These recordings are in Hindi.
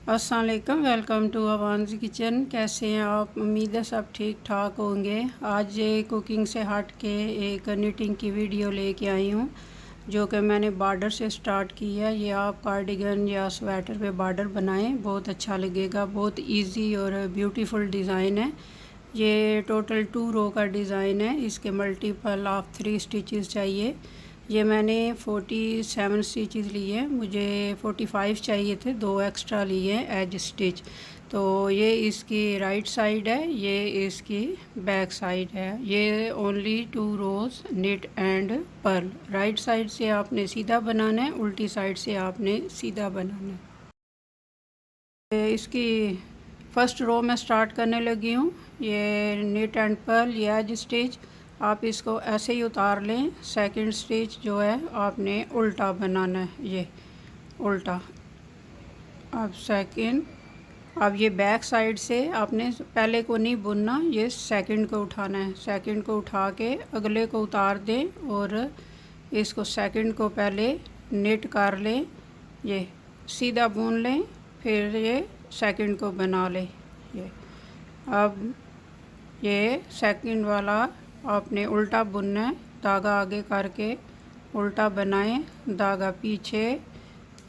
अस्सलाम वालेकुम, वेलकम टू अवान्स किचन। कैसे हैं आप? उम्मीद है सब ठीक ठाक होंगे। आज कुकिंग से हट के एक निटिंग की वीडियो लेके आई हूँ जो कि मैंने बॉर्डर से स्टार्ट की है। ये आप कार्डिगन या स्वेटर पे बॉर्डर बनाएं, बहुत अच्छा लगेगा। बहुत इजी और ब्यूटीफुल डिज़ाइन है। ये टोटल 2 रो का डिज़ाइन है। इसके मल्टीपल ऑफ 3 स्टिचेस चाहिए। ये मैंने 47 स्टिचेस लिए, मुझे 45 चाहिए थे, 2 एक्स्ट्रा लिए एज स्टिच। तो ये इसकी राइट साइड है, ये इसकी बैक साइड है। ये only 2 rows knit and purl. Right side से आपने सीधा बनाना है, उल्टी साइड से आपने सीधा बनाना है। इसकी फर्स्ट रो में स्टार्ट करने लगी हूँ। ये निट एंड पर्ल, ये एज स्टिच आप इसको ऐसे ही उतार लें। सेकंड स्टिच जो है आपने उल्टा बनाना है, ये उल्टा। अब सेकंड, अब ये बैक साइड से आपने पहले को नहीं बुनना, ये सेकंड को उठाना है। सेकंड को उठा के अगले को उतार दें और इसको सेकंड को पहले निट कर लें, ये सीधा बुन लें, फिर ये सेकंड को बना लें। ये अब ये सेकंड वाला आपने उल्टा बुनना है। धागा आगे करके उल्टा बनाएं, धागा पीछे,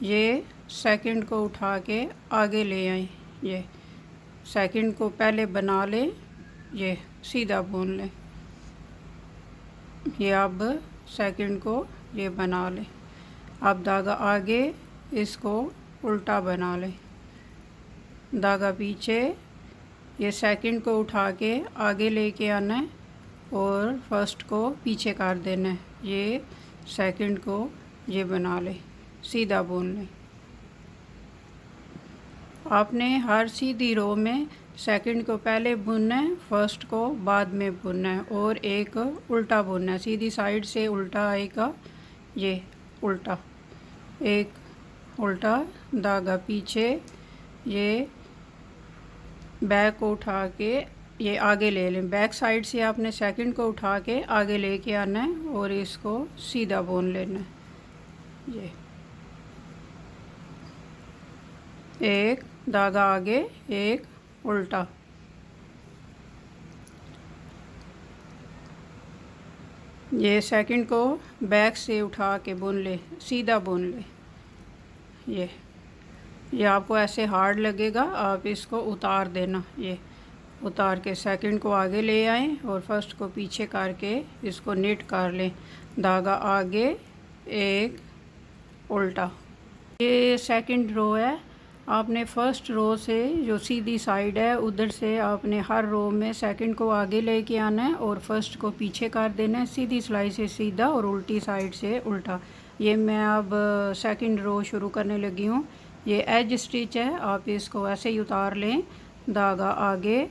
ये सेकंड को उठा के आगे ले आएं। ये सेकंड को पहले बना लें, ये सीधा बुन लें। ये अब सेकंड को ये बना लें। अब धागा आगे, इसको उल्टा बना लें, धागा पीछे, ये सेकंड को उठा के आगे लेके आना है और फर्स्ट को पीछे कर देना है। ये सेकंड को ये बना ले, सीधा बुन ले। आपने हर सीधी रो में सेकंड को पहले बुनना है, फर्स्ट को बाद में बुनना है और एक उल्टा बुनना है। सीधी साइड से उल्टा आएगा, ये उल्टा, एक उल्टा, धागा पीछे, ये बैक को उठा के ये आगे ले लें। बैक साइड से आपने सेकंड को उठा के आगे लेके आना है और इसको सीधा बुन लेना है। ये एक धागा आगे, एक उल्टा। ये सेकंड को बैक से उठा के बुन ले, सीधा बुन ले। ये आपको ऐसे हार्ड लगेगा, आप इसको उतार देना। ये उतार के सेकंड को आगे ले आएं और फर्स्ट को पीछे करके इसको निट कर लें। धागा आगे, एक उल्टा। ये सेकंड रो है। आपने फर्स्ट रो से जो सीधी साइड है उधर से आपने हर रो में सेकंड को आगे लेके आना है और फर्स्ट को पीछे कर देना है। सीधी सिलाई से सीधा और उल्टी साइड से उल्टा। ये मैं अब सेकंड रो शुरू करने लगी हूँ। ये एज स्टिच है, आप इसको ऐसे ही उतार लें, धागा आगे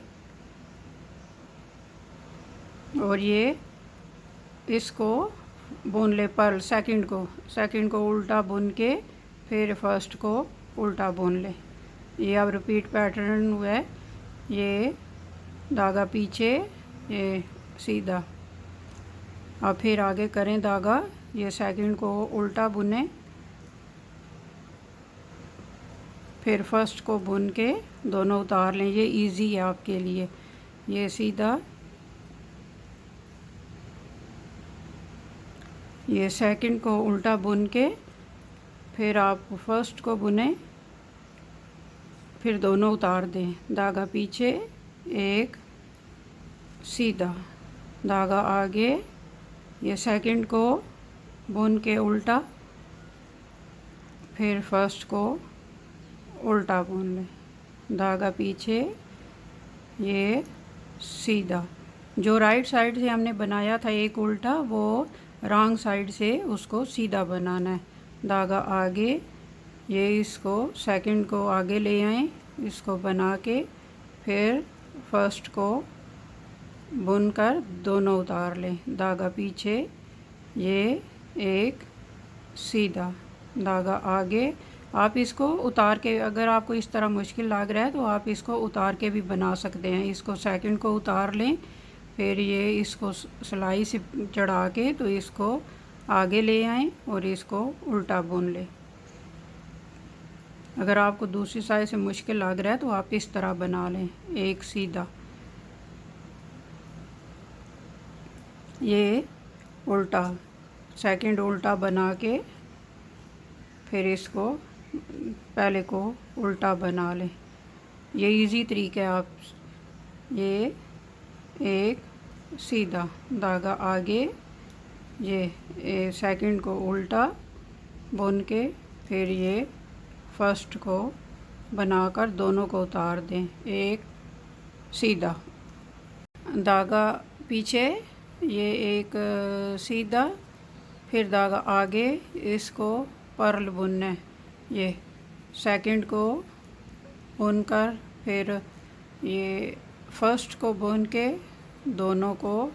और ये इसको बुन ले पर्ल। सेकंड को उल्टा बुन के फिर फर्स्ट को उल्टा बुन ले। ये अब रिपीट पैटर्न हुआ है। ये धागा पीछे, ये सीधा। अब फिर आगे करें धागा, ये सेकंड को उल्टा बुने, फिर फर्स्ट को बुन के दोनों उतार लें। ये इजी है आपके लिए। ये सीधा, ये सेकंड को उल्टा बुन के फिर आप फर्स्ट को बुने, फिर दोनों उतार दें। धागा पीछे, एक सीधा, धागा आगे, ये सेकंड को बुन के उल्टा, फिर फर्स्ट को उल्टा बुन लें, धागा पीछे, ये सीधा। जो राइट साइड से हमने बनाया था एक उल्टा, वो रॉन्ग साइड से उसको सीधा बनाना है। धागा आगे, ये इसको सेकंड को आगे ले आएं, इसको बना के फिर फर्स्ट को बुनकर दोनों उतार लें। धागा पीछे, ये एक सीधा, धागा आगे। आप इसको उतार के, अगर आपको इस तरह मुश्किल लग रहा है तो आप इसको उतार के भी बना सकते हैं। इसको सेकंड को उतार लें, फिर ये इसको सिलाई से चढ़ा के तो इसको आगे ले आएं और इसको उल्टा बुन लें। अगर आपको दूसरी साइड से मुश्किल लग रहा है तो आप इस तरह बना लें, एक सीधा, ये उल्टा, सेकंड उल्टा बना के फिर इसको पहले को उल्टा बना लें। ये इजी तरीका है। आप ये एक सीधा धागा आगे, ये सेकंड को उल्टा बुन के फिर ये फर्स्ट को बनाकर दोनों को उतार दें, एक सीधा धागा पीछे, ये एक सीधा, फिर धागा आगे, इसको पर्ल बुनना है। ये सेकंड को बुनकर फिर ये फर्स्ट को बुन के दोनों को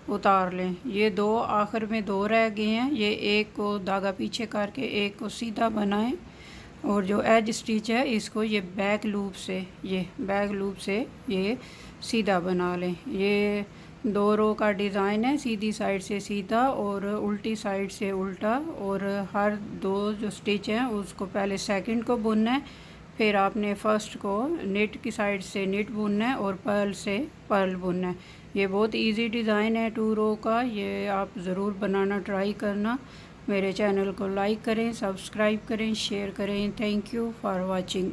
उतार लें। ये दो आखिर में दो रह गए हैं, ये एक को धागा पीछे करके एक को सीधा बनाएं और जो एज स्टिच है इसको ये बैक लूप से, ये बैक लूप से ये सीधा बना लें। ये 2 रो का डिज़ाइन है, सीधी साइड से सीधा और उल्टी साइड से उल्टा, और हर 2 जो स्टिच हैं उसको पहले सेकंड को बुनना है, फिर आपने फर्स्ट को नेट की साइड से नेट बुनना है और पर्ल से पर्ल बुनना है। ये बहुत इजी डिज़ाइन है 2 रो का, ये आप ज़रूर बनाना ट्राई करना। मेरे चैनल को लाइक करें, सब्सक्राइब करें, शेयर करें। Thank you for watching.